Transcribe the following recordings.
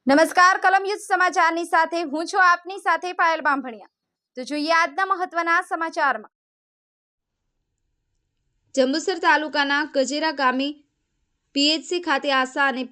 નમસ્કાર કલમ યુદ્ધ સમાચારની સાથે હું છું આપની સાથે પાયલ બામભણિયા। તો જોઈએ આજના મહત્વના સમાચારમાં। જંબુસર તાલુકાના ગજેરા ગામે પીએચસી ખાતે આશા અને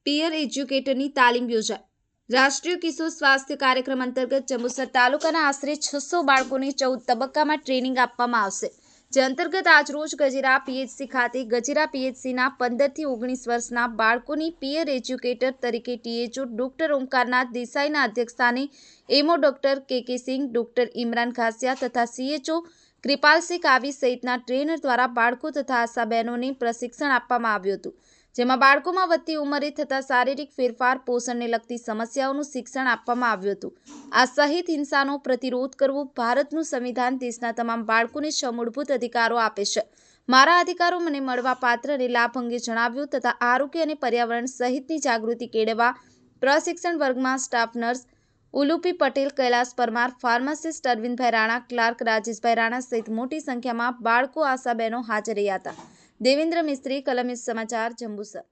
પીયર એજ્યુકેટરની તાલીમ યોજાઈ। રાષ્ટ્રીય કિશોર સ્વાસ્થ્ય કાર્યક્રમ અંતર્ગત જંબુસર તાલુકાના આશરે 600 બાળકોને 14 તબક્કામાં ટ્રેનિંગ આપવામાં આવશે। જે અંતર્ગત આજરોજ ગજેરા પીએચસી ખાતે ગજેરા પીએચસીના 15 થી 19 વર્ષના બાળકોની પીયર એજ્યુકેટર તરીકે ટીએચઓ ડોક્ટર ઓમકારનાથ દેસાઈના અધ્યક્ષસ્થાને એમઓ ડોક્ટર કે સિંહ, ડોક્ટર ઇમરાન ઘાસિયા તથા સીએચઓ કૃપાલસિંહ કાવી સહિતના ટ્રેનર દ્વારા બાળકો તથા આશા બહેનોને પ્રશિક્ષણ આપવામાં આવ્યું હતું। જેમાં બાળકોમાં વધતી ઉંમરે થતા શારીરિક ફેરફાર, પોષણને લગતી સમસ્યાઓનું શિક્ષણ આપવામાં આવ્યું હતું। આ સહિત હિંસાનો પ્રતિરોધ કરવો। ભારતનું સંવિધાન દેશના તમામ બાળકોને 6 મૂળભૂત અધિકારો આપે છે। મારા અધિકારો મને મળવા પાત્ર અને લાભ અંગે જણાવ્યું તથા આરોગ્ય અને પર્યાવરણ સહિતની જાગૃતિ કેળવવા પ્રશિક્ષણ વર્ગમાં staff nurse Ulupi Patel, Kailas Parmar, pharmacist Arvindbhai Rana, clerk Rajeshbhai Rana સહિત મોટી સંખ્યામાં બાળકો, આશા બહેનો હાજર રહ્યા હતા। દેવેન્દ્ર મિસ્ત્રી, કલમ યુદ્ધ સમાચાર, Jambusar.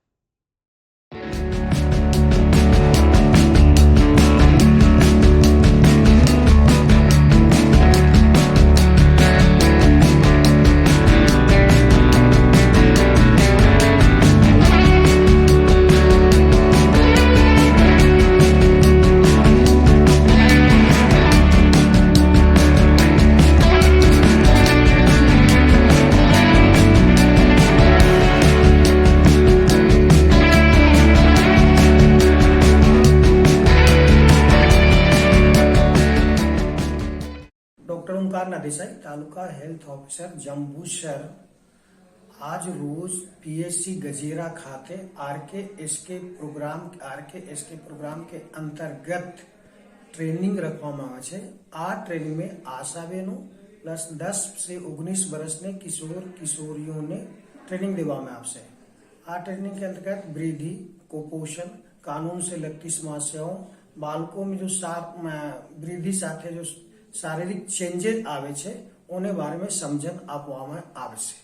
Doctor Omkarnath Desai, taluka health officer Jambusar, आज रोज पीएचसी गजेरा खाते आरके प्रोग्राम के अंतर्गत ट्रेनिंग रखवामां आवे छे। आ ट्रेनिंग में आशा बहनों प्लस 10 से 19 वर्ष ने किशोरियों ने ट्रेनिंग देवामां आवशे। आ ट्रेनिंग के अंतर्गत वृद्धि, कुपोषण, कानून से लगती समस्याओं, बालकों में जो वृद्धि साथे जो शारीरिक चेंजेस आवे छे ओने बारे में समझन आपवामां आवशे।